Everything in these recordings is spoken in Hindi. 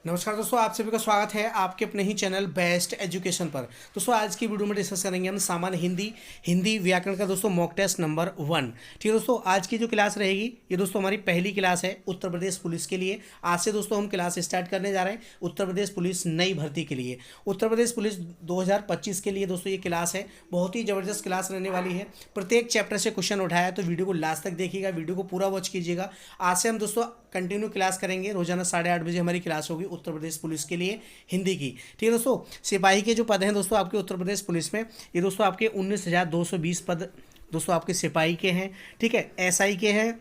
नमस्कार दोस्तों, आप सभी का स्वागत है आपके अपने ही चैनल बेस्ट एजुकेशन पर। दोस्तों आज की वीडियो में डिस्कस करेंगे हम सामान्य हिंदी हिंदी व्याकरण का दोस्तों मॉक टेस्ट नंबर 1। ठीक है दोस्तों, आज की जो क्लास रहेगी ये दोस्तों हमारी पहली क्लास है उत्तर प्रदेश पुलिस के लिए। आज से दोस्तों हम क्लास स्टार्ट करने जा रहे हैं उत्तर प्रदेश पुलिस नई भर्ती के लिए। उत्तर प्रदेश पुलिस 2025 के लिए दोस्तों ये क्लास है, बहुत ही ज़बरदस्त क्लास रहने वाली है। प्रत्येक चैप्टर से क्वेश्चन उठाया, तो वीडियो को लास्ट तक देखिएगा, वीडियो को पूरा वॉच कीजिएगा। आज से हम दोस्तों कंटिन्यू क्लास करेंगे, रोजाना 8:30 बजे हमारी क्लास होगी उत्तर प्रदेश पुलिस के लिए हिंदी की। ठीक है दोस्तों, सिपाही के जो पद हैं दोस्तों आपके उत्तर प्रदेश पुलिस में, ये दोस्तों आपके 19,220 पद दोस्तों आपके सिपाही के हैं। ठीक है, एसआई के हैं।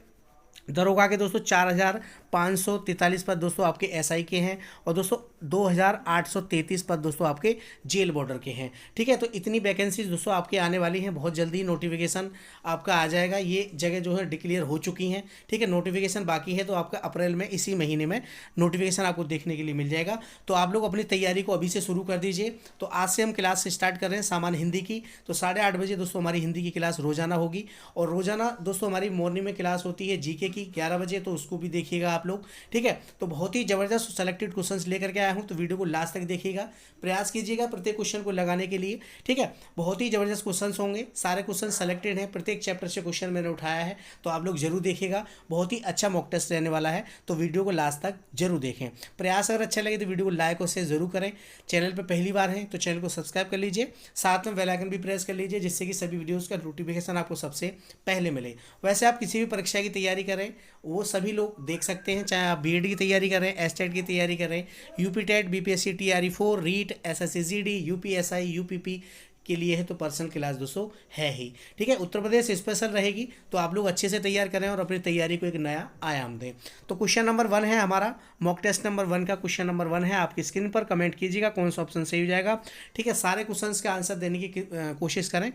दरोगा के दोस्तों 4,543 पद दोस्तों आपके एसआई के हैं। और दोस्तों 2,833 पद दोस्तों आपके जेल बॉर्डर के हैं। ठीक है, तो इतनी वैकेंसीज दोस्तों आपके आने वाली हैं, बहुत जल्दी नोटिफिकेशन आपका आ जाएगा। ये जगह जो है डिक्लेयर हो चुकी हैं। ठीक है, नोटिफिकेशन बाकी है, तो आपका अप्रैल में इसी महीने में नोटिफिकेशन आपको देखने के लिए मिल जाएगा। तो आप लोग अपनी तैयारी को अभी से शुरू कर दीजिए। तो आज से हम क्लास स्टार्ट कर रहे हैं सामान्य हिंदी की। तो 8:30 बजे दोस्तों हमारी हिंदी की क्लास रोजाना होगी। और रोजाना दोस्तों हमारी मॉर्निंग में क्लास होती है जीके की 11 बजे, तो उसको भी देखिएगा आप लोग। ठीक है, तो बहुत ही जबरदस्त सेलेक्टेड क्वेश्चंस लेकर के आया हूं, तो वीडियो को लास्ट तक देखिएगा, प्रयास कीजिएगा प्रत्येक क्वेश्चन को लगाने के लिए। ठीक है, बहुत ही जबरदस्त क्वेश्चंस होंगे, सारे क्वेश्चन सेलेक्टेड हैं, प्रत्येक चैप्टर से क्वेश्चन मैंने उठाया है, तो आप लोग जरूर देखिएगा। बहुत ही अच्छा मॉक टेस्ट रहने वाला है, तो वीडियो को लास्ट तक जरूर देखें। प्रयास अगर अच्छा लगे तो वीडियो को लाइक और शेयर जरूर करें। चैनल पर पहली बार है तो चैनल को सब्सक्राइब कर लीजिए, साथ में बेल आइकन भी प्रेस कर लीजिए, जिससे कि सभी वीडियोज़ का नोटिफिकेशन आपको सबसे पहले मिले। वैसे आप किसी भी परीक्षा की तैयारी करें वो सभी लोग देख सकते हैं, चाहे आप बीएड की तैयारी कर रहे हैं, एसटेट की तैयारी कर रहे हैं, UP TET, BPSC, TRE 4, REET, SSC GD, UPSI, UPP के लिए है, तो पर्सनल क्लास दोस्तों है ही। ठीक है, उत्तर प्रदेश स्पेशल रहेगी, तो आप लोग अच्छे से तैयार करें और अपनी तैयारी को एक नया आयाम दें। तो क्वेश्चन नंबर 1 है हमारा, मॉक टेस्ट नंबर 1 का क्वेश्चन नंबर 1 है। आपकी स्क्रीन पर कमेंट कीजिएगा कौन सा ऑप्शन सही हो जाएगा। ठीक है, सारे क्वेश्चन का आंसर देने की कोशिश करें।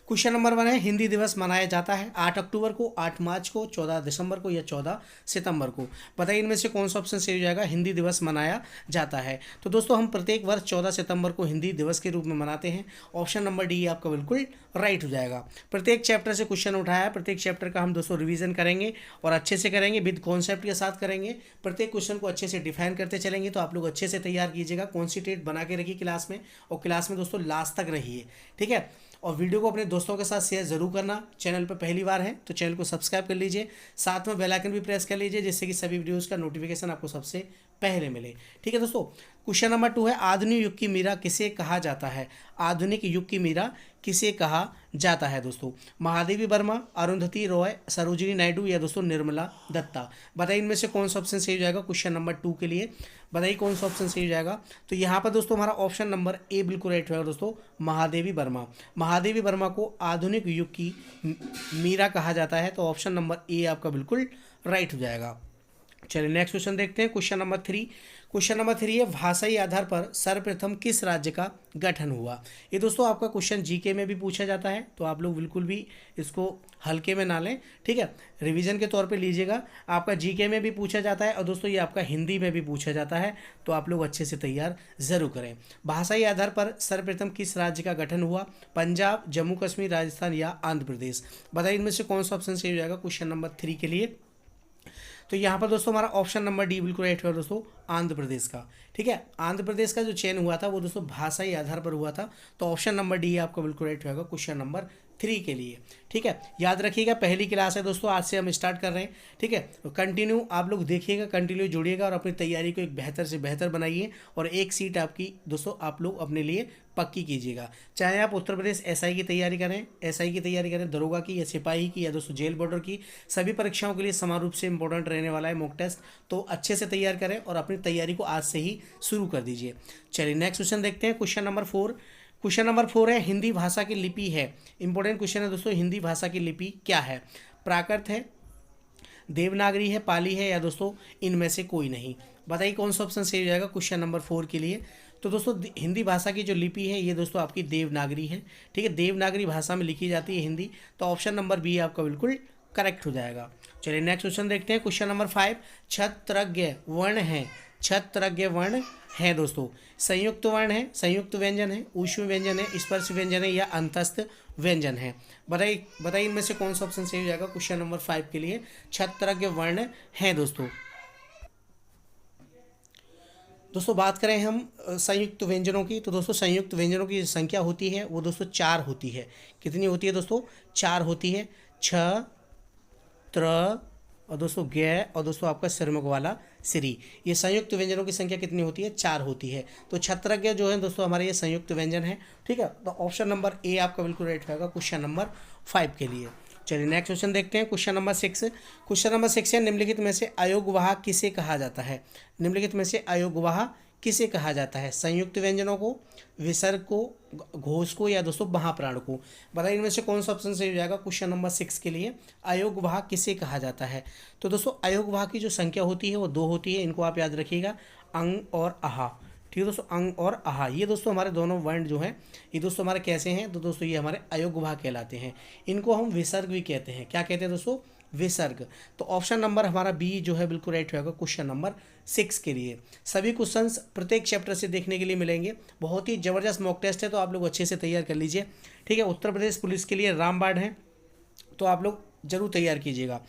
क्वेश्चन नंबर 1 है, हिंदी दिवस मनाया जाता है 8 अक्टूबर को, 8 मार्च को, 14 दिसंबर को या 14 सितंबर को। बताइए इनमें से कौन सा ऑप्शन सही हो जाएगा। हिंदी दिवस मनाया जाता है, तो दोस्तों हम प्रत्येक वर्ष 14 सितंबर को हिंदी दिवस के रूप में मनाते हैं। ऑप्शन नंबर डी आपका बिल्कुल राइट हो जाएगा। प्रत्येक चैप्टर से क्वेश्चन उठाया है, प्रत्येक चैप्टर का हम दोस्तों रिवीजन करेंगे और अच्छे से करेंगे, विद कॉन्सेप्ट के साथ करेंगे। प्रत्येक क्वेश्चन को अच्छे से डिफाइन करते चलेंगे, तो आप लोग अच्छे से तैयार कीजिएगा, कॉन्सेंट्रेट बना के रखिए क्लास में, और क्लास में दोस्तों लास्ट तक रहिए। ठीक है, और वीडियो को अपने दोस्तों के साथ शेयर जरूर करना। चैनल पर पहली बार है तो चैनल को सब्सक्राइब कर लीजिए, साथ में बेल आइकन भी प्रेस कर लीजिए, जिससे कि सभी वीडियोस का नोटिफिकेशन आपको सबसे पहले मिले। ठीक है दोस्तों, क्वेश्चन नंबर 2 है, आधुनिक युग की मीरा किसे कहा जाता है। आधुनिक युग की मीरा किसे कहा जाता है दोस्तों। महादेवी वर्मा, अरुंधति रॉय, सरोजिनी नायडू या दोस्तों निर्मला दत्ता। बताइए इनमें से कौन सा ऑप्शन सही हो जाएगा क्वेश्चन नंबर 2 के लिए। बताइए कौन सा ऑप्शन सही हो जाएगा। तो यहाँ पर दोस्तों हमारा ऑप्शन नंबर ए बिल्कुल राइट होगा दोस्तों, महादेवी वर्मा। महादेवी वर्मा को आधुनिक युग की मीरा कहा जाता है, तो ऑप्शन नंबर ए आपका बिल्कुल राइट हो जाएगा। चलिए नेक्स्ट क्वेश्चन देखते हैं, क्वेश्चन नंबर 3। क्वेश्चन नंबर 3 है, भाषाई आधार पर सर्वप्रथम किस राज्य का गठन हुआ। ये दोस्तों आपका क्वेश्चन जीके में भी पूछा जाता है, तो आप लोग बिल्कुल भी इसको हल्के में ना लें। ठीक है, रिवीजन के तौर पे लीजिएगा। आपका जीके में भी पूछा जाता है और दोस्तों ये आपका हिंदी में भी पूछा जाता है, तो आप लोग अच्छे से तैयार जरूर करें। भाषाई आधार पर सर्वप्रथम किस राज्य का गठन हुआ। पंजाब, जम्मू कश्मीर, राजस्थान या आंध्र प्रदेश। बताइए इनमें से कौन सा ऑप्शन सही हो जाएगा क्वेश्चन नंबर 3 के लिए। तो यहाँ पर दोस्तों हमारा ऑप्शन नंबर डी बिल्कुल राइट हुआ दोस्तों, आंध्र प्रदेश का। ठीक है, आंध्र प्रदेश का जो चयन हुआ था वो दोस्तों भाषाई आधार पर हुआ था, तो ऑप्शन नंबर डी आपका बिल्कुल राइट होगा क्वेश्चन नंबर 3 के लिए। ठीक है, याद रखिएगा पहली क्लास है दोस्तों, आज से हम स्टार्ट कर रहे हैं। ठीक है, तो कंटिन्यू आप लोग देखिएगा, कंटिन्यू जुड़िएगा और अपनी तैयारी को एक बेहतर से बेहतर बनाइए, और एक सीट आपकी दोस्तों आप लोग अपने लिए पक्की कीजिएगा। चाहे आप उत्तर प्रदेश एसआई की तैयारी करें, एसआई की तैयारी करें, दरोगा की या सिपाही की या दोस्तों जेल बॉर्डर की, सभी परीक्षाओं के लिए समान रूप से इंपॉर्टेंट रहने वाला है मॉक टेस्ट। तो अच्छे से तैयार करें और अपनी तैयारी को आज से ही शुरू कर दीजिए। चलिए नेक्स्ट क्वेश्चन देखते हैं, क्वेश्चन नंबर 4। क्वेश्चन नंबर 4 है, हिंदी भाषा की लिपि है। इंपॉर्टेंट क्वेश्चन है दोस्तों, हिंदी भाषा की लिपि क्या है। प्राकृत है, देवनागरी है, पाली है या दोस्तों इनमें से कोई नहीं। बताइए कौन सा ऑप्शन सही हो जाएगा क्वेश्चन नंबर 4 के लिए। तो दोस्तों हिंदी भाषा की जो लिपि है ये दोस्तों आपकी देवनागरी है। ठीक है, देवनागरी भाषा में लिखी जाती है हिंदी, तो ऑप्शन नंबर बी आपका बिल्कुल करेक्ट हो जाएगा। चलिए नेक्स्ट क्वेश्चन देखते हैं, क्वेश्चन नंबर 5। छत्रज्ञ वर्ण है, छत्रज्ञ वर्ण है दोस्तों, संयुक्त वर्ण है, संयुक्त व्यंजन है, ऊष्म व्यंजन है, स्पर्श व्यंजन है या अंतस्थ व्यंजन है। बताइए इनमें से कौन सा ऑप्शन सही हो जाएगा क्वेश्चन नंबर 5 के लिए। छत्रज्ञ वर्ण है दोस्तों। दोस्तों बात करें हम संयुक्त व्यंजनों की, तो दोस्तों संयुक्त व्यंजनों की जो संख्या होती है वो दोस्तों 4 होती है। कितनी होती है दोस्तों? 4 होती है। छ, त्र, और दोस्तों गे, और दोस्तों आपका सिरमुख वाला श्री। ये संयुक्त व्यंजनों की संख्या कितनी होती है? 4 होती है। तो छत्रज्ञ जो है दोस्तों हमारे ये संयुक्त व्यंजन है। ठीक है, तो ऑप्शन नंबर ए आपका बिल्कुल राइट होगा क्वेश्चन नंबर 5 के लिए। चलिए नेक्स्ट क्वेश्चन देखते हैं, क्वेश्चन नंबर 6। क्वेश्चन नंबर 6 है, निम्नलिखित में से अयोगवाह किसे कहा जाता है? निम्नलिखित में से अयोगवाह किसे कहा जाता है? संयुक्त व्यंजनों को, विसर्ग को, घोष को, या दोस्तों महाप्राण को? बताइए इनमें से कौन सा ऑप्शन सही हो जाएगा क्वेश्चन नंबर 6 के लिए। अयोगवाह किसे कहा जाता है? तो दोस्तों अयोगवाह की जो संख्या होती है वो 2 होती है। इनको आप याद रखिएगा, अंग और आहा। ठीक है दोस्तों, अंग और आहा ये दोस्तों हमारे दोनों वर्ण जो हैं ये दोस्तों हमारे कैसे हैं? तो दोस्तों ये हमारे अयोगवाह कहलाते हैं। इनको हम विसर्ग भी कहते हैं। क्या कहते हैं दोस्तों? विसर्ग। तो ऑप्शन नंबर हमारा बी जो है बिल्कुल राइट होगा क्वेश्चन नंबर 6 के लिए। सभी क्वेश्चंस प्रत्येक चैप्टर से देखने के लिए मिलेंगे। बहुत ही जबरदस्त मॉक टेस्ट है, तो आप लोग अच्छे से तैयार कर लीजिए। ठीक है, उत्तर प्रदेश पुलिस के लिए रामबाण है, तो आप लोग जरूर तैयार कीजिएगा।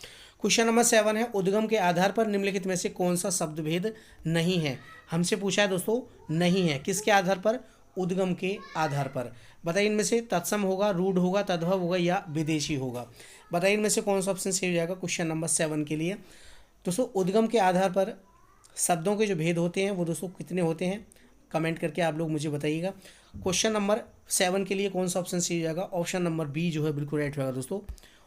क्वेश्चन नंबर 7 है, उद्गम के आधार पर निम्नलिखित में से कौन सा शब्द भेद नहीं है? हमसे पूछा है दोस्तों, नहीं है। किसके आधार पर? उद्गम के आधार पर। बताइए इनमें से तत्सम होगा, रूढ़ होगा, तद्भव होगा, या विदेशी होगा? बताइए इनमें से कौन सा ऑप्शन सही हो जाएगा क्वेश्चन नंबर 7 के लिए। दोस्तों उद्गम के आधार पर शब्दों के जो भेद होते हैं वो दोस्तों कितने होते हैं? कमेंट करके आप लोग मुझे बताइएगा। क्वेश्चन नंबर 7 के लिए कौन सा ऑप्शन सही हो जाएगा? ऑप्शन नंबर बी जो है बिल्कुल राइट होगा दोस्तों,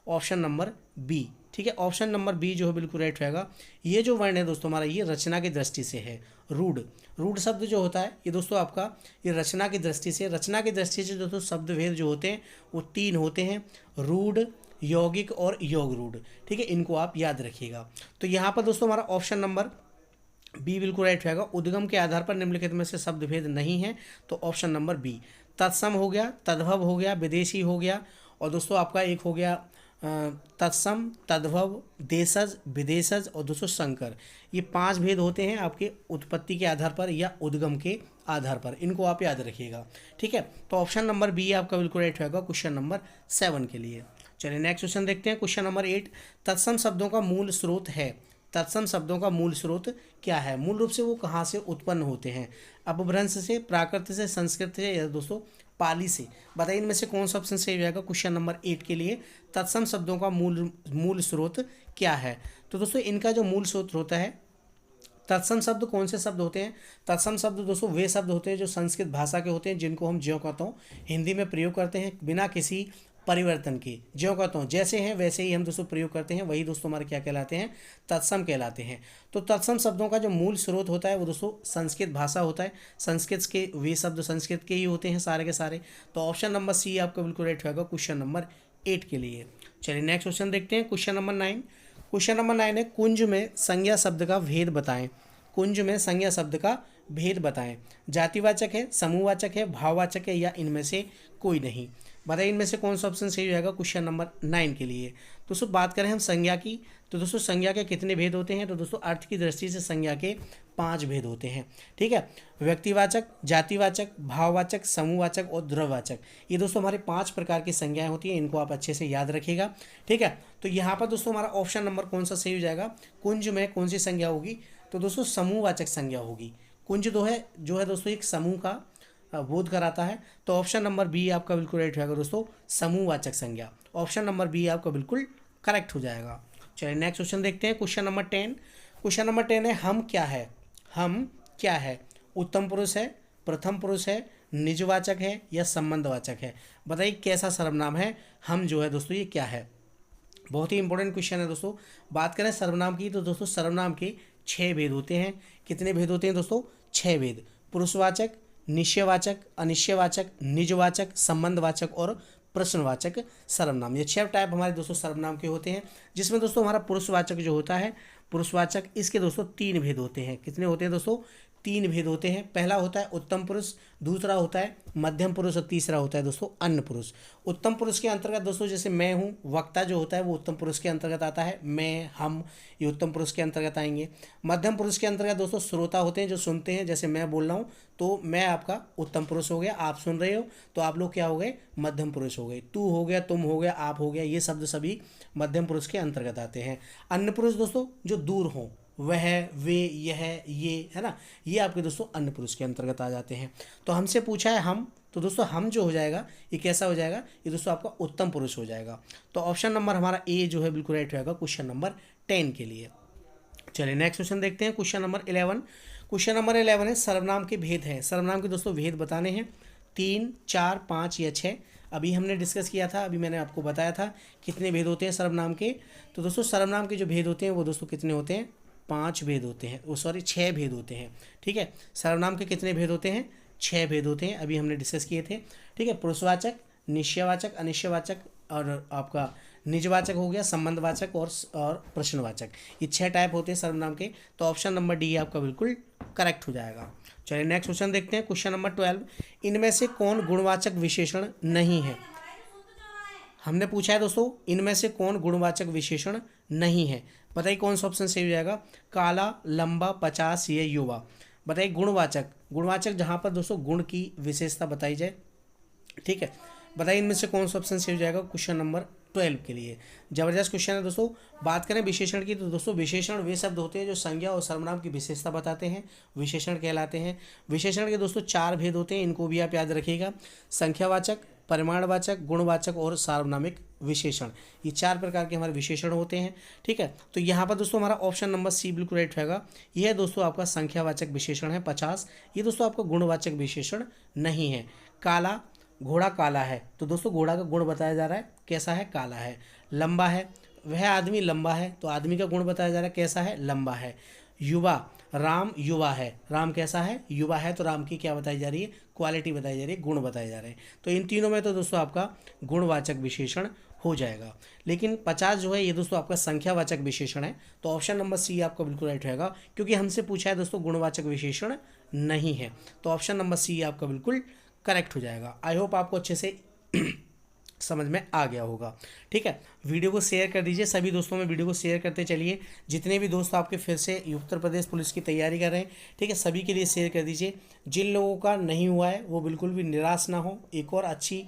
ऑप्शन नंबर बी। ठीक है, ऑप्शन नंबर बी जो है बिल्कुल राइट होगा। ये जो वर्ण है दोस्तों हमारा ये रचना की दृष्टि से है। रूढ़, रूढ़ शब्द जो होता है ये दोस्तों आपका ये रचना की दृष्टि से, रचना की दृष्टि से दोस्तों शब्द भेद जो होते हैं वो 3 होते हैं, रूढ़, यौगिक और योग रूढ़। ठीक है, इनको आप याद रखिएगा। तो यहाँ पर दोस्तों हमारा ऑप्शन नंबर बी बिल्कुल राइट रहेगा। उद्गम के आधार पर निम्नलिखित में से शब्द भेद नहीं है, तो ऑप्शन नंबर बी। तत्सम हो गया, तद्भव हो गया, विदेशी हो गया, और दोस्तों आपका एक हो गया तत्सम, तद्भव, देशज, विदेशज, और दोस्तों संकर। ये 5 भेद होते हैं आपके उत्पत्ति के आधार पर या उद्गम के आधार पर। इनको आप याद रखिएगा। ठीक है, तो ऑप्शन नंबर बी आपका बिल्कुल राइट होगा क्वेश्चन नंबर 7 के लिए। चलिए नेक्स्ट क्वेश्चन देखते हैं, क्वेश्चन नंबर 8। तत्सम शब्दों का मूल स्रोत है। तत्सम शब्दों का मूल स्रोत क्या है? मूल रूप से वो कहाँ से उत्पन्न होते हैं? अपभ्रंश से, प्राकृत से, संस्कृत से, या दोस्तों पाली से? बताइए इनमें से कौन सा ऑप्शन सही हो जाएगा क्वेश्चन नंबर 8 के लिए। तत्सम शब्दों का मूल स्रोत क्या है? तो दोस्तों इनका जो मूल स्रोत होता है, तत्सम शब्द कौन से शब्द होते हैं? तत्सम शब्द दोस्तों वे शब्द होते हैं जो संस्कृत भाषा के होते हैं, जिनको हम ज्यों कहता हूँ हिंदी में प्रयोग करते हैं बिना किसी परिवर्तन के। ज्यों कहता हूँ जैसे हैं वैसे ही हम दोस्तों प्रयोग करते हैं, वही दोस्तों हमारे क्या कहलाते हैं? तत्सम कहलाते हैं। तो तत्सम शब्दों का जो मूल स्रोत होता है वो दोस्तों संस्कृत भाषा होता है। संस्कृत के वे शब्द संस्कृत के ही होते हैं सारे के सारे। तो ऑप्शन नंबर सी आपका बिल्कुल राइट होगा क्वेश्चन नंबर 8 के लिए। चलिए नेक्स्ट क्वेश्चन देखते हैं, क्वेश्चन नंबर 9। क्वेश्चन नंबर 9 है, कुंज में संज्ञा शब्द का भेद बताएं। कुंज में संज्ञा शब्द का भेद बताएं। जातिवाचक है, समूहवाचक है, भाववाचक है, या इनमें से कोई नहीं? बताइए इनमें से कौन सा ऑप्शन सही हो जाएगा क्वेश्चन नंबर 9 के लिए। दोस्तों बात करें हम संज्ञा की, तो दोस्तों संज्ञा के कितने भेद होते हैं? तो दोस्तों अर्थ की दृष्टि से संज्ञा के 5 भेद होते हैं। ठीक है, व्यक्तिवाचक, जातिवाचक, भाववाचक, समूहवाचक और द्रव्यवाचक। ये दोस्तों हमारे 5 प्रकार की संज्ञाएं होती हैं, इनको आप अच्छे से याद रखिएगा। ठीक है, तो यहाँ पर दोस्तों हमारा ऑप्शन नंबर कौन सा सही हो जाएगा? कुंज में कौन सी संज्ञा होगी? तो दोस्तों समूहवाचक संज्ञा होगी। कुंज जो है दोस्तों एक समूह का बोध कराता है। तो ऑप्शन नंबर बी आपका बिल्कुल राइट होगा दोस्तों, समूहवाचक संज्ञा। ऑप्शन नंबर बी आपका बिल्कुल करेक्ट हो जाएगा। चलिए नेक्स्ट क्वेश्चन देखते हैं, क्वेश्चन नंबर 10। क्वेश्चन नंबर 10 है, हम क्या है? हम क्या है? उत्तम पुरुष है, प्रथम पुरुष है, निजवाचक है, या संबंधवाचक है? बताइए कैसा सर्वनाम है हम जो है दोस्तों, ये क्या है? बहुत ही इंपॉर्टेंट क्वेश्चन है दोस्तों। बात करें सर्वनाम की, तो दोस्तों सर्वनाम के 6 भेद होते हैं। कितने भेद होते हैं दोस्तों? 6 भेद। पुरुषवाचक, निश्चयवाचक, अनिश्चयवाचक, निजवाचक, संबंधवाचक और प्रश्नवाचक सर्वनाम। ये 6 टाइप हमारे दोस्तों सर्वनाम के होते हैं, जिसमें दोस्तों हमारा पुरुषवाचक जो होता है, पुरुषवाचक इसके दोस्तों 3 भेद होते हैं। कितने होते हैं दोस्तों? 3 भेद होते हैं। पहला होता है उत्तम पुरुष, दूसरा होता है मध्यम पुरुष, और तीसरा होता है दोस्तों अन्य पुरुष। उत्तम पुरुष के अंतर्गत दोस्तों जैसे मैं हूँ, वक्ता जो होता है वो उत्तम पुरुष के अंतर्गत आता है। मैं, हम, ये उत्तम पुरुष के अंतर्गत आएंगे। मध्यम पुरुष के अंतर्गत दोस्तों श्रोता होते हैं जो सुनते हैं, जैसे मैं बोल रहा हूँ तो मैं आपका उत्तम पुरुष हो गया, आप सुन रहे हो तो आप लोग क्या हो गए? मध्यम पुरुष हो गए। तू हो गया, तुम हो गया, आप हो गया, ये शब्द सभी मध्यम पुरुष के अंतर्गत आते हैं। अन्य पुरुष दोस्तों जो दूर हों, वह, वे, यह, ये, है ना, ये आपके दोस्तों अन्य पुरुष के अंतर्गत आ जाते हैं। तो हमसे पूछा है हम, तो दोस्तों हम जो हो जाएगा ये कैसा हो जाएगा, ये दोस्तों आपका उत्तम पुरुष हो जाएगा। तो ऑप्शन नंबर हमारा ए जो है बिल्कुल राइट रहेगा क्वेश्चन नंबर 10 के लिए। चलिए नेक्स्ट क्वेश्चन देखते हैं, क्वेश्चन नंबर 11। क्वेश्चन नंबर 11 है सर्वनाम के भेद हैं। सर्वनाम के दोस्तों भेद बताने हैं 3, 4, 5 या 6। अभी हमने डिस्कस किया था, अभी मैंने आपको बताया था कितने भेद होते हैं सर्वनाम के। तो दोस्तों सर्वनाम के जो भेद होते हैं वो दोस्तों कितने होते हैं, 5 भेद होते हैं, वो सॉरी 6 भेद होते हैं। ठीक है, सर्वनाम के कितने भेद होते हैं, 6 भेद होते हैं, अभी हमने डिस्कस किए थे। ठीक है, पुरुषवाचक, निश्चयवाचक, अनिश्चयवाचक और आपका निजवाचक हो गया, संबंधवाचक और प्रश्नवाचक, ये 6 टाइप होते हैं सर्वनाम के। तो ऑप्शन नंबर डी आपका बिल्कुल करेक्ट हो जाएगा। चलिए नेक्स्ट क्वेश्चन देखते हैं, क्वेश्चन नंबर 12। इनमें से कौन गुणवाचक विशेषण नहीं है। हमने पूछा है दोस्तों इनमें से कौन गुणवाचक विशेषण नहीं है। बताइए कौन सा ऑप्शन सही हो जाएगा, काला, लंबा, 50 या युवा। बताइए गुणवाचक, गुणवाचक जहाँ पर दोस्तों गुण की विशेषता बताई जाए। ठीक है, बताइए इनमें से कौन सा ऑप्शन सही हो जाएगा क्वेश्चन नंबर 12 के लिए। जबरदस्त क्वेश्चन है दोस्तों। बात करें विशेषण की, तो दोस्तों विशेषण वे शब्द होते हैं जो संज्ञा और सर्वनाम की विशेषता बताते हैं, विशेषण कहलाते हैं। विशेषण के दोस्तों 4 भेद होते हैं, इनको भी आप याद रखिएगा, संख्यावाचक, परिमाणवाचक, गुणवाचक और सार्वनामिक विशेषण, ये 4 प्रकार के हमारे विशेषण होते हैं। ठीक है, तो यहाँ पर दोस्तों हमारा ऑप्शन नंबर सी बिल्कुल राइट रहेगा। यह दोस्तों आपका संख्यावाचक विशेषण है 50। ये दोस्तों आपका गुणवाचक विशेषण नहीं है। काला, घोड़ा काला है, तो दोस्तों घोड़ा का गुण बताया जा रहा है, कैसा है, काला है। लंबा है, वह आदमी लंबा है, तो आदमी का गुण बताया जा रहा है, कैसा है, लंबा है। युवा, राम युवा है, राम कैसा है, युवा है, तो राम की क्या बताई जा रही है, क्वालिटी बताई जा रही है, गुण बताए जा रहे हैं। तो इन तीनों में तो दोस्तों आपका गुणवाचक विशेषण हो जाएगा। लेकिन 50 जो है ये दोस्तों आपका संख्यावाचक विशेषण है। तो ऑप्शन नंबर सी आपका बिल्कुल राइट रहेगा, क्योंकि हमसे पूछा है दोस्तों गुणवाचक विशेषण नहीं है। तो ऑप्शन नंबर सी आपका बिल्कुल करेक्ट हो जाएगा। आई होप आपको अच्छे से समझ में आ गया होगा। ठीक है, वीडियो को शेयर कर दीजिए, सभी दोस्तों में वीडियो को शेयर करते चलिए। जितने भी दोस्त आपके फिर से उत्तर प्रदेश पुलिस की तैयारी कर रहे हैं, ठीक है, सभी के लिए शेयर कर दीजिए। जिन लोगों का नहीं हुआ है वो बिल्कुल भी निराश ना हो। एक और अच्छी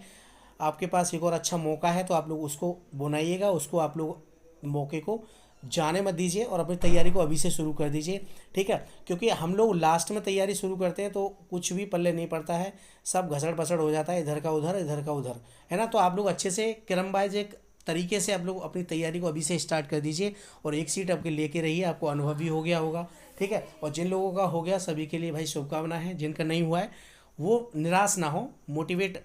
आपके पास एक और अच्छा मौका है, तो आप लोग उसको बनाइएगा, उसको आप लोग मौके को जाने मत दीजिए और अपनी तैयारी को अभी से शुरू कर दीजिए। ठीक है, क्योंकि हम लोग लास्ट में तैयारी शुरू करते हैं तो कुछ भी पल्ले नहीं पड़ता है, सब घसड़ पसड़ हो जाता है, इधर का उधर इधर का उधर, है ना। तो आप लोग अच्छे से क्रम वाइज एक तरीके से आप लोग अपनी तैयारी को अभी से स्टार्ट कर दीजिए और एक सीट आपके लेके रहिए, आपको अनुभव भी हो गया होगा। ठीक है, और जिन लोगों का हो गया सभी के लिए भाई शुभकामनाएं हैं, जिनका नहीं हुआ है वो निराश ना हो, मोटिवेट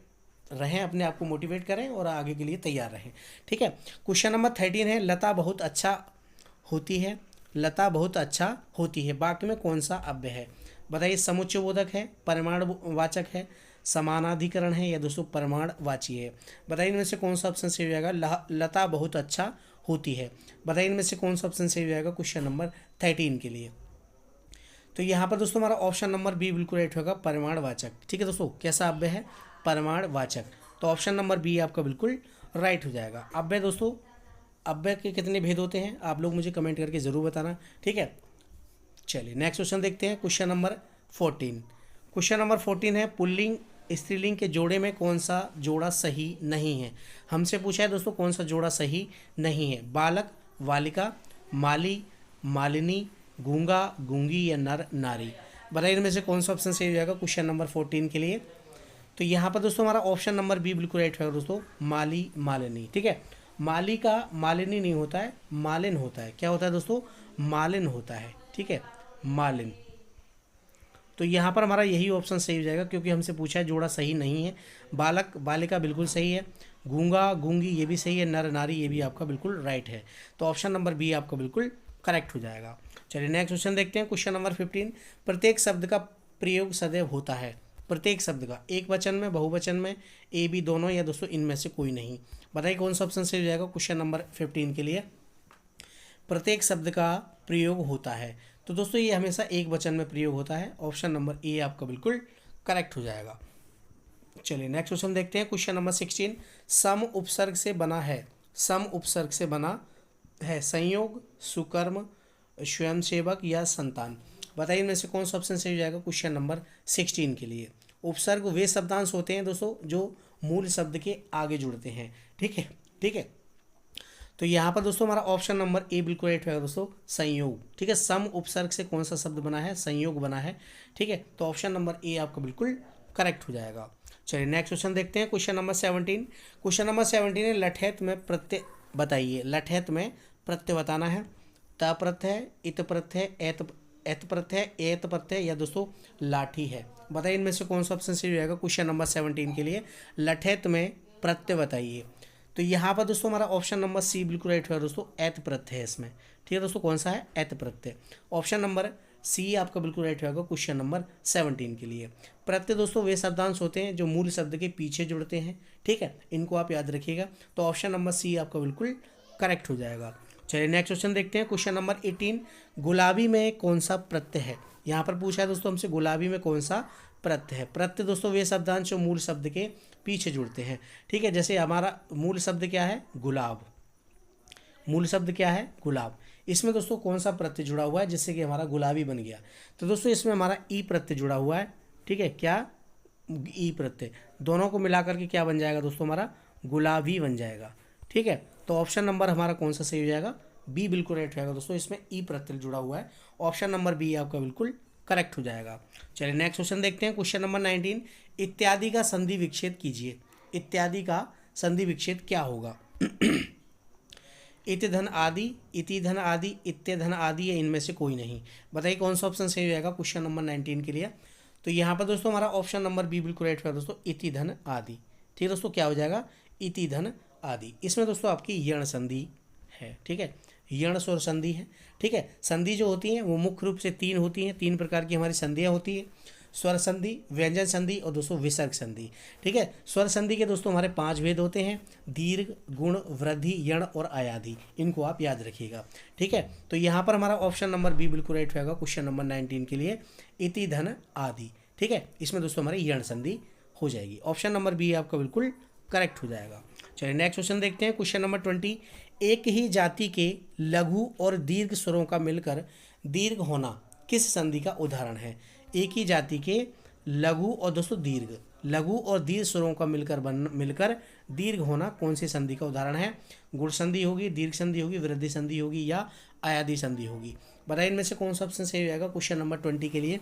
रहें, अपने आप को मोटिवेट करें और आगे के लिए तैयार रहें। ठीक है, क्वेश्चन नंबर 13 है, लता बहुत अच्छा होती है, लता बहुत अच्छा होती है, वाक्य में कौन सा अव्यय है। बताइए समुच्चयबोधक है, परिमाणवाचक है, समानाधिकरण है या दोस्तों परिमाणवाची है। बताइए इनमें से कौन सा ऑप्शन सही हो जाएगा, लता बहुत अच्छा होती है। बताइए इनमें से कौन सा ऑप्शन सही हो जाएगा क्वेश्चन नंबर 13 के लिए। तो यहाँ पर दोस्तों हमारा ऑप्शन नंबर बी बिल्कुल राइट होगा, परिमाणवाचक। ठीक है दोस्तों, कैसा अव्यय है, परिमाणवाचक। तो ऑप्शन नंबर बी आपका बिल्कुल राइट हो जाएगा। अव्यय दोस्तों, अव्यय के कितने भेद होते हैं आप लोग मुझे कमेंट करके ज़रूर बताना। ठीक है, चलिए नेक्स्ट क्वेश्चन देखते हैं, क्वेश्चन नंबर 14। क्वेश्चन नंबर 14 है, पुल्लिंग स्त्रीलिंग के जोड़े में कौन सा जोड़ा सही नहीं है। हमसे पूछा है दोस्तों कौन सा जोड़ा सही नहीं है, बालक, बालिका, माली, मालिनी, गूंगा, गूंगी या नर, नारी। बताइए इनमें से कौन सा ऑप्शन सही हो जाएगा क्वेश्चन नंबर 14 के लिए। तो यहाँ पर दोस्तों हमारा ऑप्शन नंबर बी बिल्कुल राइट है दोस्तों, माली, मालिनी। ठीक है, माली का मालिनी नहीं होता है, मालिन होता है। क्या होता है दोस्तों, मालिन होता है। ठीक है, मालिन। तो यहाँ पर हमारा यही ऑप्शन सही हो जाएगा, क्योंकि हमसे पूछा है जोड़ा सही नहीं है। बालक, बालिका बिल्कुल सही है, गूंगा, गूंगी ये भी सही है, नर, नारी ये भी आपका बिल्कुल राइट है। तो ऑप्शन नंबर बी आपका बिल्कुल करेक्ट हो जाएगा। चलिए नेक्स्ट क्वेश्चन देखते हैं, क्वेश्चन नंबर 15। प्रत्येक शब्द का प्रयोग सदैव होता है, प्रत्येक शब्द का, एक वचन में, बहुवचन में, ए बी दोनों या दोस्तों इनमें से कोई नहीं। बताइए कौन सा ऑप्शन सही हो जाएगा क्वेश्चन नंबर 15 के लिए। प्रत्येक शब्द का प्रयोग होता है, तो दोस्तों ये हमेशा एक वचन में प्रयोग होता है। ऑप्शन नंबर ए आपका बिल्कुल करेक्ट हो जाएगा। चलिए नेक्स्ट क्वेश्चन देखते हैं, क्वेश्चन नंबर 16। सम उपसर्ग से बना है, सम उपसर्ग से बना है, संयोग, सुकर्म, स्वयंसेवक या संतान। बताइए इनमें से कौन सा ऑप्शन सही हो जाएगा क्वेश्चन नंबर 16 के लिए। उपसर्ग वे शब्दांश होते हैं दोस्तों जो मूल शब्द के आगे जुड़ते हैं। ठीक है, ठीक है। तो यहाँ पर दोस्तों हमारा ऑप्शन नंबर ए बिल्कुल राइट होगा दोस्तों, संयोग। ठीक है, सम उपसर्ग से कौन सा शब्द बना है, संयोग बना है। ठीक है, तो ऑप्शन नंबर ए आपका बिल्कुल करेक्ट हो जाएगा। चलिए नेक्स्ट क्वेश्चन देखते हैं, क्वेश्चन नंबर 17। क्वेश्चन नंबर 17 है, लठैत में प्रत्यय बताइए। लठैत में प्रत्यय बताना है। त प्रत्यय, इत प्रत्यय, एत प्रत्यय, एत प्रत्यय या दोस्तों लाठी है। बताइए इनमें से कौन सा ऑप्शन सही हो जाएगा क्वेश्चन नंबर 17 के लिए। लठैत में प्रत्यय बताइए। तो यहाँ पर दोस्तों हमारा ऑप्शन नंबर सी बिल्कुल राइट होगा दोस्तों, एत प्रत्यय है इसमें। ठीक है दोस्तों, कौन सा है, एत प्रत्यय। ऑप्शन नंबर सी आपका बिल्कुल राइट होगा क्वेश्चन नंबर 17 के लिए। प्रत्यय दोस्तों वे शब्दांश होते हैं जो मूल शब्द के पीछे जुड़ते हैं। ठीक है, इनको आप याद रखिएगा। तो ऑप्शन नंबर सी आपका बिल्कुल करेक्ट हो जाएगा। चलिए नेक्स्ट क्वेश्चन देखते हैं, क्वेश्चन नंबर 18। गुलाबी में कौन सा प्रत्यय है। यहाँ पर पूछा है दोस्तों हमसे, गुलाबी में कौन सा प्रत्यय है। प्रत्यय दोस्तों वे शब्दांश जो मूल शब्द के पीछे जुड़ते हैं। ठीक है, जैसे हमारा मूल शब्द क्या है, गुलाब। मूल शब्द क्या है, गुलाब। इसमें दोस्तों कौन सा प्रत्यय जुड़ा हुआ है जिससे कि हमारा गुलाबी बन गया। तो दोस्तों इसमें हमारा ई प्रत्यय जुड़ा हुआ है। ठीक है, क्या, ई प्रत्यय। दोनों को मिलाकर के क्या बन जाएगा दोस्तों, हमारा गुलाबी बन जाएगा। ठीक है, तो ऑप्शन नंबर हमारा कौन सा सही हो जाएगा, बी बिल्कुल राइट होगा दोस्तों, इसमें ई प्रत्यय जुड़ा हुआ है। ऑप्शन नंबर बी आपका बिल्कुल करेक्ट हो जाएगा। चलिए नेक्स्ट क्वेश्चन देखते हैं, क्वेश्चन नंबर 19। इत्यादि का संधि विच्छेद कीजिए। इत्यादि का संधि विच्छेद क्या होगा। इत धन आदि, इति धन आदि, इत्य धन आदि, या इनमें से कोई नहीं। बताइए कौन सा ऑप्शन सही हो जाएगा क्वेश्चन नंबर 19 के लिए। तो यहाँ पर दोस्तों हमारा ऑप्शन नंबर बी बिल्कुल राइट होगा दोस्तों, इति धन आदि। ठीक है दोस्तों, क्या हो जाएगा, इति धन आदि। इसमें दोस्तों आपकी यण संधि है। ठीक है, यण स्वर संधि है। ठीक है, संधि जो होती हैं वो मुख्य रूप से तीन होती हैं। तीन प्रकार की हमारी संधियाँ होती हैं, स्वर संधि, व्यंजन संधि और दोस्तों विसर्ग संधि। ठीक है, स्वर संधि के दोस्तों हमारे 5 भेद होते हैं, दीर्घ, गुण, वृद्धि, यण और आयाधि। इनको आप याद रखिएगा। ठीक है, तो यहाँ पर हमारा ऑप्शन नंबर बी बिल्कुल राइट होगा क्वेश्चन नंबर 19 के लिए, इति धन आदि। ठीक है, इसमें दोस्तों हमारी यण संधि हो जाएगी। ऑप्शन नंबर बी आपका बिल्कुल करेक्ट हो जाएगा। चलिए नेक्स्ट क्वेश्चन देखते हैं, क्वेश्चन नंबर 20। एक ही जाति के लघु और दीर्घ स्वरों का मिलकर दीर्घ होना किस संधि का उदाहरण है। एक ही जाति के लघु और दोस्तों दीर्घ, लघु और दीर्घ स्वरों का मिलकर दीर्घ होना कौन सी संधि का उदाहरण है। गुण संधि होगी, दीर्घ संधि होगी, वृद्धि संधि होगी या आयादी संधि होगी। बताइए इनमें से कौन सा ऑप्शन सही हो जाएगा क्वेश्चन नंबर 20 के लिए।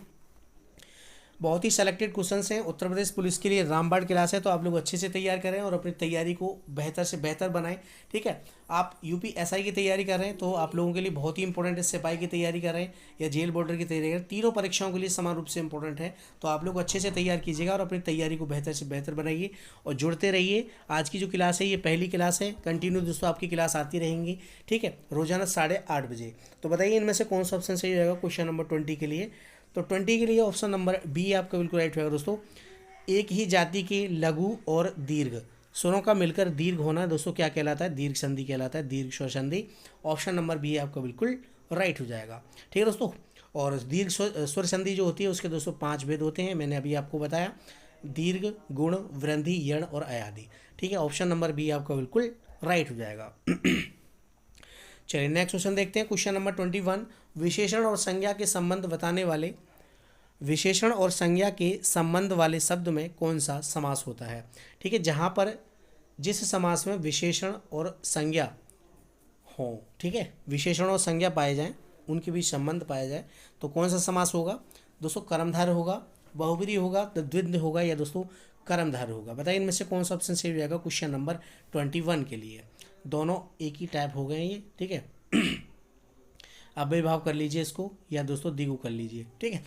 बहुत ही सेलेक्टेड क्वेश्चंस हैं, उत्तर प्रदेश पुलिस के लिए रामबाण क्लास है, तो आप लोग अच्छे से तैयार करें और अपनी तैयारी को बेहतर से बेहतर बनाएं। ठीक है, आप यूपीएसआई की तैयारी कर रहे हैं तो आप लोगों के लिए बहुत ही इंपॉर्टेंट है। सिपाही की तैयारी कर रहे हैं या जेल बॉर्डर की तैयारी कर रहे हैं, तीनों परीक्षाओं के लिए समान रूप से इंपॉर्टेंट है। तो आप लोग अच्छे से तैयार कीजिएगा और अपनी तैयारी को बेहतर से बेहतर बनाइए और जुड़ते रहिए। आज की जो क्लास है ये पहली क्लास है, कंटिन्यू दोस्तों आपकी क्लास आती रहेंगी। ठीक है, रोजाना 8:30 बजे। तो बताइए इनमें से कौन सा ऑप्शन सही रहेगा क्वेश्चन नंबर 20 के लिए। तो 20 के लिए ऑप्शन नंबर बी आपका बिल्कुल राइट होगा दोस्तों, एक ही जाति के लघु और दीर्घ स्वरों का मिलकर दीर्घ होना दोस्तों क्या कहलाता है, दीर्घ संधि कहलाता है, दीर्घ स्वर संधि। ऑप्शन नंबर बी आपका बिल्कुल राइट हो जाएगा। ठीक है दोस्तों, और दीर्घ स्वर संधि जो होती है उसके दोस्तों 5 भेद होते हैं, मैंने अभी आपको बताया, दीर्घ, गुण, वृद्धि, यण और आयादी। ठीक है, ऑप्शन नंबर बी आपका बिल्कुल राइट हो जाएगा। चलिए नेक्स्ट क्वेश्चन देखते हैं, क्वेश्चन नंबर 21। विशेषण और संज्ञा के संबंध बताने वाले, विशेषण और संज्ञा के संबंध वाले शब्द में कौन सा समास होता है। ठीक है, जहाँ पर जिस समास में विशेषण और संज्ञा हो, ठीक है, विशेषण और संज्ञा पाए जाएं, उनके बीच संबंध पाया जाए, तो कौन सा समास होगा दोस्तों, कर्मधारय होगा, बहुब्रीहि होगा, द्वित्व होगा या दोस्तों कर्मधारय होगा। बताइए इनमें से कौन सा ऑप्शन सही हो जाएगा क्वेश्चन नंबर 21 के लिए। दोनों एक ही टाइप हो गए ये। ठीक है, अव्ययभाव कर लीजिए इसको या दोस्तों द्विगु कर लीजिए। ठीक है,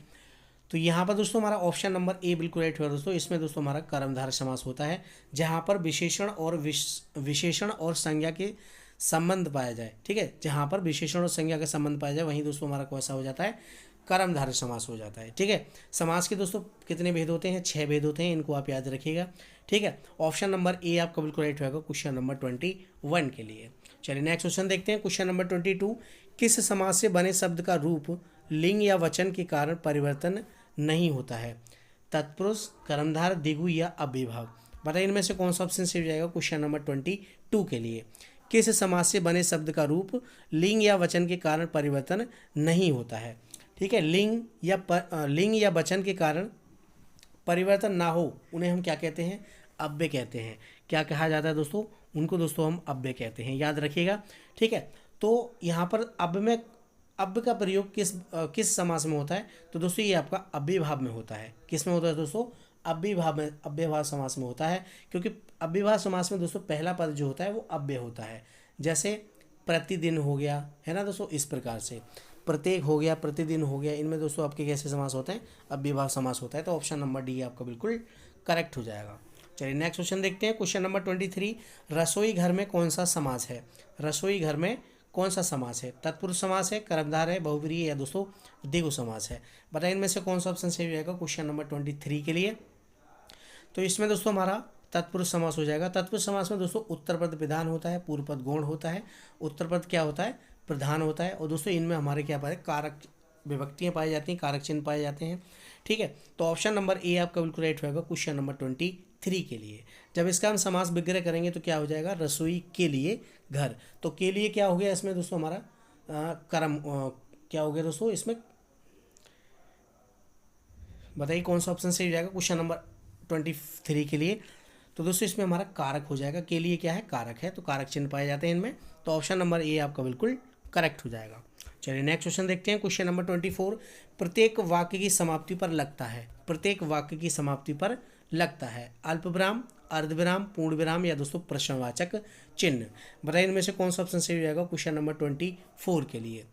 तो यहाँ पर दोस्तों हमारा ऑप्शन नंबर ए बिल्कुल राइट हुआ दोस्तों। इसमें दोस्तों हमारा कर्मधारय समास होता है, जहाँ पर विशेषण और संज्ञा के संबंध पाया जाए। ठीक है, जहाँ पर विशेषण और संज्ञा के संबंध पाया जाए वहीं दोस्तों हमारा कैसा हो जाता है, कर्मधारय समास हो जाता है। ठीक है, समास के दोस्तों कितने भेद होते हैं, 6 भेद होते हैं, इनको आप याद रखिएगा। ठीक है, ऑप्शन नंबर ए आपका बिल्कुल राइट होगा क्वेश्चन नंबर 21 के लिए। चलिए नेक्स्ट क्वेश्चन देखते हैं, क्वेश्चन नंबर 22। किस समास से बने शब्द का रूप लिंग या वचन के कारण परिवर्तन नहीं होता है। तत्पुरुष, कर्मधार, द्विगु या अव्ययभाव। बताइए इनमें से कौन सा ऑप्शन सही हो जाएगा क्वेश्चन नंबर 22 के लिए। किस समास से बने शब्द का रूप लिंग या वचन के कारण परिवर्तन नहीं होता है। ठीक है, लिंग या वचन के कारण परिवर्तन ना हो उन्हें हम क्या कहते हैं, अव्यय कहते हैं। क्या कहा जाता है दोस्तों, उनको दोस्तों हम अव्यय कहते हैं, याद रखिएगा। ठीक है, तो यहाँ पर अव्य का प्रयोग किस समास में होता है? तो दोस्तों ये आपका अव्ययभाव में होता है। किस में होता है दोस्तों? अव्ययभाव में, अव्ययभाव समास में होता है, क्योंकि अव्ययभाव समास में दोस्तों पहला पद जो होता है वो अव्यय होता है। जैसे प्रतिदिन हो गया, है ना दोस्तों, इस प्रकार से प्रत्येक हो गया, प्रतिदिन हो गया, इनमें दोस्तों आपके कैसे समास होते हैं? अव्ययभाव समास होता है। तो ऑप्शन नंबर डी आपका बिल्कुल करेक्ट हो जाएगा। चलिए नेक्स्ट क्वेश्चन देखते हैं। क्वेश्चन नंबर 23, रसोई घर में कौन सा समास है? रसोई घर में कौन सा समास है? तत्पुरुष समास है, कर्मधारय है, बहुव्रीहि है या दोस्तों द्विगु समास है? बताइए इनमें से कौन सा ऑप्शन सही हो जाएगा क्वेश्चन नंबर 23 के लिए? तो इसमें दोस्तों हमारा तत्पुरुष समास हो जाएगा। तत्पुरुष समास में दोस्तों उत्तर पद विधान होता है, पूर्व पद गौण होता है, उत्तर पद क्या होता है? प्रधान होता है। और दोस्तों इनमें हमारे क्या पाए? कारक विभक्तियां पाई जाती हैं, कारक चिन्ह पाए जाते हैं। ठीक है, तो ऑप्शन नंबर ए आपका बिल्कुल राइट होगा क्वेश्चन नंबर 23 के लिए। जब इसका हम समास विग्रह करेंगे तो क्या हो जाएगा? रसोई के लिए घर। तो के लिए क्या हो गया इसमें दोस्तों? हमारा कर्म क्या हो गया दोस्तों इसमें? बताइए कौन सा ऑप्शन सही हो जाएगा क्वेश्चन नंबर 23 के लिए? तो दोस्तों इसमें हमारा कारक हो जाएगा। के लिए क्या है? कारक है, तो कारक चिन्ह पाए जाते हैं इनमें। तो ऑप्शन नंबर ए आपका बिल्कुल करेक्ट हो जाएगा। चलिए नेक्स्ट क्वेश्चन देखते हैं। क्वेश्चन नंबर 24, प्रत्येक वाक्य की समाप्ति पर लगता है। प्रत्येक वाक्य की समाप्ति पर लगता है अल्प विराम, अर्ध विराम, पूर्ण विराम या दोस्तों प्रश्नवाचक चिन्ह। बताइए इनमें से कौन सा ऑप्शन सही हो जाएगा क्वेश्चन नंबर 24 के लिए?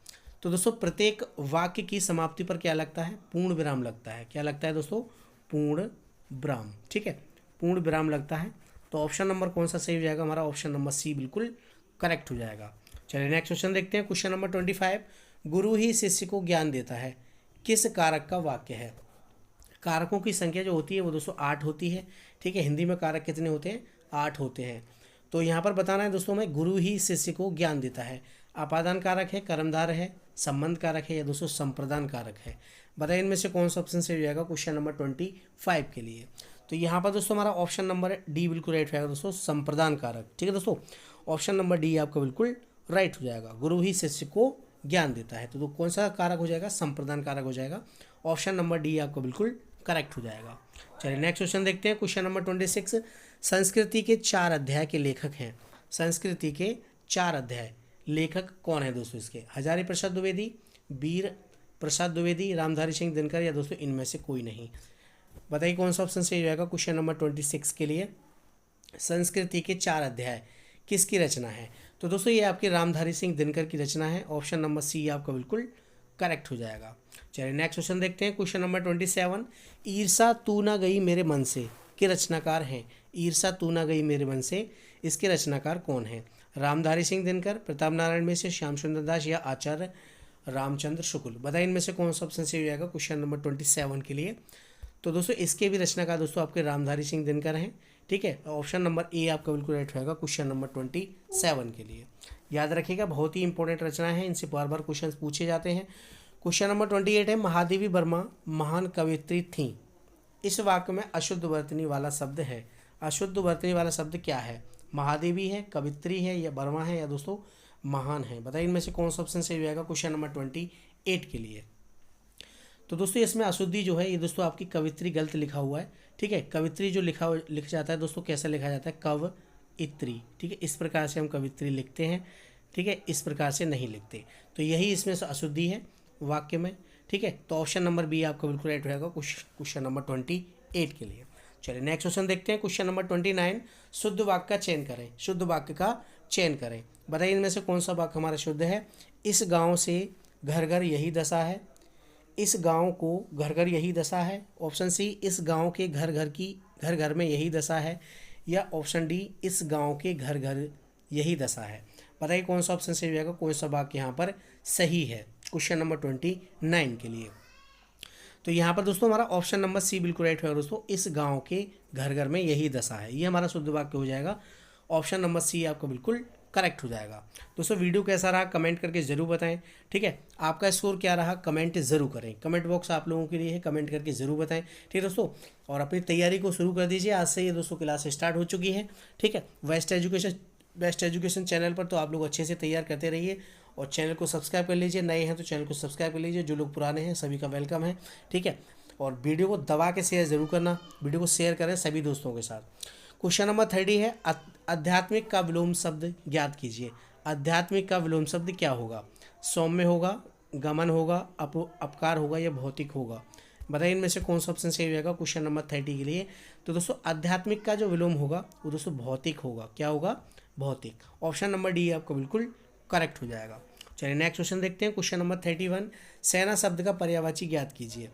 तो दोस्तों प्रत्येक वाक्य की समाप्ति पर क्या लगता है? पूर्ण विराम लगता है। क्या लगता है दोस्तों? पूर्ण विराम। ठीक है, पूर्ण विराम लगता है। तो ऑप्शन नंबर कौन सा सही हो जाएगा? हमारा ऑप्शन नंबर सी बिल्कुल करेक्ट हो जाएगा। चलिए नेक्स्ट क्वेश्चन देखते हैं। क्वेश्चन नंबर 25, गुरु ही शिष्य को ज्ञान देता है, किस कारक का वाक्य है? कारकों की संख्या जो होती है वो दोस्तों 8 होती है। ठीक है, हिंदी में कारक कितने होते हैं? 8 होते हैं। तो यहाँ पर बताना है दोस्तों में, गुरु ही शिष्य को ज्ञान देता है, अपादान कारक है, कर्मधार है, संबंध कारक है या दोस्तों संप्रदान कारक है? बताइए इनमें से कौन सा ऑप्शन सही हो जाएगा क्वेश्चन नंबर 25 के लिए? तो यहाँ पर दोस्तों हमारा ऑप्शन नंबर डी बिल्कुल राइट हो जाएगा दोस्तों, संप्रदान कारक। ठीक है दोस्तों, ऑप्शन नंबर डी आपका बिल्कुल राइट हो जाएगा। गुरु ही शिष्य को ज्ञान देता है, तो कौन सा कारक हो जाएगा? संप्रदान कारक हो जाएगा। ऑप्शन नंबर डी आपका बिल्कुल करेक्ट हो जाएगा। चलिए नेक्स्ट क्वेश्चन देखते हैं। क्वेश्चन नंबर 26, संस्कृति के 4 अध्याय के लेखक हैं। संस्कृति के 4 अध्याय लेखक कौन है दोस्तों इसके? हजारी प्रसाद द्विवेदी, वीर प्रसाद द्विवेदी, रामधारी सिंह दिनकर या दोस्तों इनमें से कोई नहीं? बताइए कौन सा ऑप्शन सही हो जाएगा क्वेश्चन नंबर 26 के लिए? संस्कृति के 4 अध्याय किसकी रचना है? तो दोस्तों ये आपके रामधारी सिंह दिनकर की रचना है। ऑप्शन नंबर सी आपका बिल्कुल करेक्ट हो जाएगा। चलिए नेक्स्ट क्वेश्चन देखते हैं। क्वेश्चन नंबर 27, ईर्षा तू ना गई मेरे मन से के रचनाकार हैं। ईर्षा तू ना गई मेरे मन से, इसके रचनाकार कौन है? रामधारी सिंह दिनकर, प्रताप नारायण मिश्र, श्याम सुंदर दास या आचार्य रामचंद्र शुक्ल? बताइए इनमें से कौन सा ऑप्शन सही हो जाएगा क्वेश्चन नंबर 27 के लिए? तो दोस्तों इसके भी रचनाकार दोस्तों आपके रामधारी सिंह दिनकर हैं। ठीक है, ऑप्शन नंबर ए आपका बिल्कुल राइट होगा क्वेश्चन नंबर 27 के लिए। याद रखिएगा, बहुत ही इंपॉर्टेंट रचना है, इनसे बार बार क्वेश्चन पूछे जाते हैं। क्वेश्चन नंबर 28 है, महादेवी वर्मा महान कवियत्री थी। इस वाक्य में अशुद्ध वर्तनी वाला शब्द है। अशुद्ध वर्तनी वाला शब्द क्या है? महादेवी है, कवित्री है या वर्मा है या दोस्तों महान है? बताइए इनमें से कौन सा ऑप्शन सही जाएगा क्वेश्चन नंबर 28 के लिए? तो दोस्तों इसमें अशुद्धि जो है ये दोस्तों आपकी कवित्री गलत लिखा हुआ है। ठीक है, कवित्री जो लिख जाता है दोस्तों कैसा लिखा जाता है? कव इत्री। ठीक है, इस प्रकार से हम कवित्री लिखते हैं। ठीक है, इस प्रकार से नहीं लिखते, तो यही इसमें से अशुद्धि है वाक्य में। ठीक है, तो ऑप्शन नंबर बी आपका बिल्कुल राइट रहेगा क्वेश्चन नंबर 28 के लिए। चलिए नेक्स्ट क्वेश्चन देखते हैं। क्वेश्चन नंबर 29, शुद्ध वाक्य का चयन करें। शुद्ध वाक्य का चयन करें। बताइए इनमें से कौन सा वाक्य हमारा शुद्ध है? इस गांव से घर घर यही दशा है। इस गांव को घर घर यही दशा है। ऑप्शन सी, इस गांव के घर घर में यही दशा है। या ऑप्शन डी, इस गांव के घर घर यही दशा है। बताइए कौन सा ऑप्शन सही होगा, कौन सा वाक्य यहाँ पर सही है क्वेश्चन नंबर 29 के लिए? तो यहाँ पर दोस्तों हमारा ऑप्शन नंबर सी बिल्कुल राइट होगा दोस्तों, इस गांव के घर घर में यही दशा है। ये हमारा शुद्ध वाक्य हो जाएगा। ऑप्शन नंबर सी आपका बिल्कुल करेक्ट हो जाएगा। दोस्तों वीडियो कैसा रहा कमेंट करके ज़रूर बताएं। ठीक है, आपका स्कोर क्या रहा कमेंट ज़रूर करें। कमेंट बॉक्स आप लोगों के लिए है, कमेंट करके ज़रूर बताएं। ठीक है दोस्तों, और अपनी तैयारी को शुरू कर दीजिए। आज से ये दोस्तों क्लास स्टार्ट हो चुकी है। ठीक है, बेस्ट एजुकेशन चैनल पर तो आप लोग अच्छे से तैयार करते रहिए और चैनल को सब्सक्राइब कर लीजिए। नए हैं तो चैनल को सब्सक्राइब कर लीजिए, जो लोग पुराने हैं सभी का वेलकम है। ठीक है, और वीडियो को दबा के शेयर ज़रूर करना, वीडियो को शेयर करें सभी दोस्तों के साथ। क्वेश्चन नंबर 30 है आध्यात्मिक का विलोम शब्द ज्ञात कीजिए। आध्यात्मिक का विलोम शब्द क्या होगा? सौम्य होगा, गमन होगा, अपकार होगा या भौतिक होगा? बताइए इनमें से कौन सा ऑप्शन सही हो जाएगा क्वेश्चन नंबर 30 के लिए। तो दोस्तों आध्यात्मिक का जो विलोम होगा वो दोस्तों भौतिक होगा। क्या होगा? भौतिक। ऑप्शन नंबर डी आपका बिल्कुल करेक्ट हो जाएगा। चलिए नेक्स्ट क्वेश्चन देखते हैं। क्वेश्चन नंबर 31, सेना शब्द का पर्यायवाची ज्ञात कीजिए।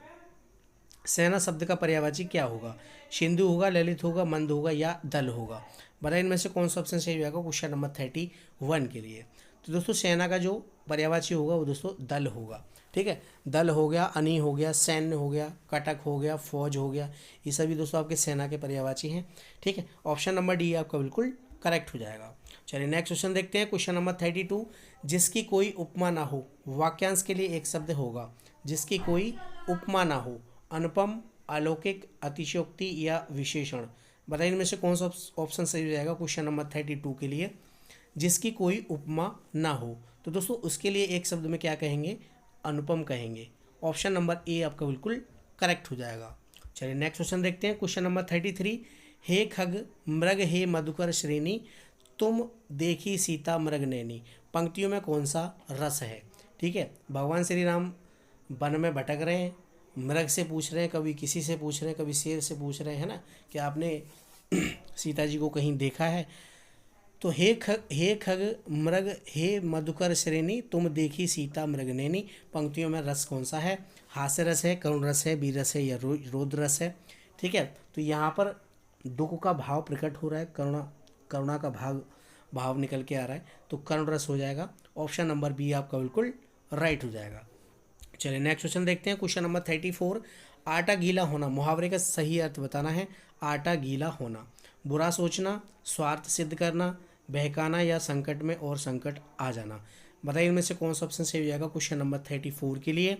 सेना शब्द का पर्यायवाची क्या होगा? सिंधु होगा, ललित होगा, मंद होगा या दल होगा? बताइए इनमें से कौन सा ऑप्शन सही हो जाएगा क्वेश्चन नंबर 31 के लिए। तो दोस्तों सेना का जो पर्यायवाची होगा वो दोस्तों दल होगा। ठीक है, दल हो गया, अनी हो गया, सैन्य हो गया, कटक हो गया, फौज हो गया, ये सभी दोस्तों आपके सेना के पर्यायवाची हैं। ठीक है, ऑप्शन नंबर डी आपका बिल्कुल करेक्ट हो जाएगा। चलिए नेक्स्ट क्वेश्चन देखते हैं। क्वेश्चन नंबर 32, जिसकी कोई उपमा ना हो, वाक्यांश के लिए एक शब्द होगा। जिसकी कोई उपमा ना हो, अनुपम, अलौकिक, अतिशयोक्ति या विशेषण? बताइए इनमें से कौन सा ऑप्शन सही हो जाएगा क्वेश्चन नंबर 32 के लिए। जिसकी कोई उपमा ना हो, तो दोस्तों उसके लिए एक शब्द में क्या कहेंगे? अनुपम कहेंगे। ऑप्शन नंबर ए आपका बिल्कुल करेक्ट हो जाएगा। चलिए नेक्स्ट क्वेश्चन देखते हैं। क्वेश्चन नंबर 33, हे खग मृग हे मधुकर श्रेणी, तुम देखी सीता मृग नैनी, पंक्तियों में कौन सा रस है? ठीक है, भगवान श्री राम वन में भटक रहे हैं, मृग से पूछ रहे हैं, कभी किसी से पूछ रहे हैं, कभी शेर से पूछ रहे हैं ना कि आपने सीता जी को कहीं देखा है? तो हे खग मृग हे मधुकर श्रेणी, तुम देखी सीता मृग नैनी, पंक्तियों में रस कौन सा है? हास्य रस है, करुण रस है, वीर रस है या रौद्र रस है? ठीक है, तो यहाँ पर दुख का भाव प्रकट हो रहा है, करुणा का भाव निकल के आ रहा है, तो करुण रस हो जाएगा। ऑप्शन नंबर बी आपका बिल्कुल राइट हो जाएगा। चलिए नेक्स्ट क्वेश्चन देखते हैं। क्वेश्चन नंबर 34, आटा गीला होना, मुहावरे का सही अर्थ बताना है। आटा गीला होना, बुरा सोचना, स्वार्थ सिद्ध करना, बहकाना या संकट में और संकट आ जाना? बताइए इनमें से कौन सा ऑप्शन सही हो जाएगा क्वेश्चन नंबर 34 के लिए।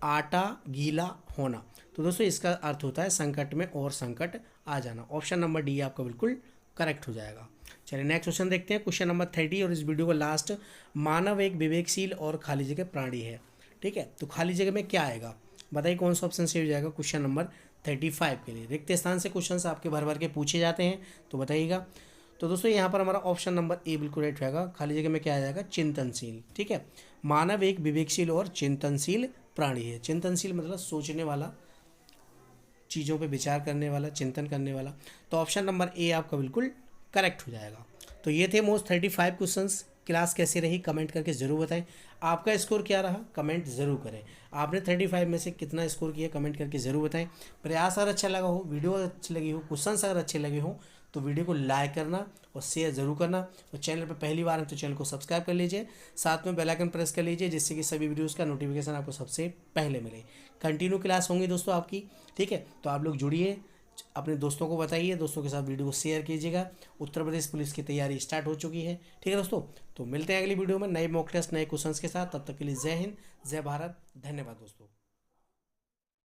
आटा गीला होना, तो दोस्तों इसका अर्थ होता है संकट में और संकट आ जाना। ऑप्शन नंबर डी आपका बिल्कुल करेक्ट हो जाएगा। चलिए नेक्स्ट क्वेश्चन देखते हैं। क्वेश्चन नंबर 30 और इस वीडियो का लास्ट, मानव एक विवेकशील और खाली जगह प्राणी है। ठीक है, तो खाली जगह में क्या आएगा? बताइए कौन सा ऑप्शन सही हो जाएगा क्वेश्चन नंबर 35 के लिए। रिक्त स्थान से क्वेश्चन आपके भर भर के पूछे जाते हैं, तो बताइएगा। तो दोस्तों यहाँ पर हमारा ऑप्शन नंबर ए बिल्कुल राइट रहेगा। खाली जगह में क्या आ जाएगा? चिंतनशील। ठीक है, मानव एक विवेकशील और चिंतनशील प्राणी है। चिंतनशील मतलब सोचने वाला, चीज़ों पे विचार करने वाला, चिंतन करने वाला। तो ऑप्शन नंबर ए आपका बिल्कुल करेक्ट हो जाएगा। तो ये थे मोस्ट 35 क्वेश्चंस। क्लास कैसी रही कमेंट करके ज़रूर बताएं। आपका स्कोर क्या रहा कमेंट ज़रूर करें। आपने 35 में से कितना स्कोर किया कमेंट करके ज़रूर बताएं। प्रयास अगर अच्छा लगा हो, वीडियो अच्छी लगी हो, क्वेश्चंस अगर अच्छे लगे हो तो वीडियो को लाइक करना और शेयर ज़रूर करना। और चैनल पर पहली बार है तो चैनल को सब्सक्राइब कर लीजिए, साथ में बेल आइकन प्रेस कर लीजिए, जिससे कि सभी वीडियोज़ का नोटिफिकेशन आपको सबसे पहले मिले। कंटिन्यू क्लास होंगी दोस्तों आपकी। ठीक है, तो आप लोग जुड़िए, अपने दोस्तों को बताइए, दोस्तों के साथ वीडियो को शेयर कीजिएगा। उत्तर प्रदेश पुलिस की तैयारी स्टार्ट हो चुकी है। ठीक है दोस्तों, तो मिलते हैं अगली वीडियो में नए मॉक टेस्ट नए क्वेश्चंस के साथ। तब तक के लिए जय हिंद, जय भारत, धन्यवाद दोस्तों।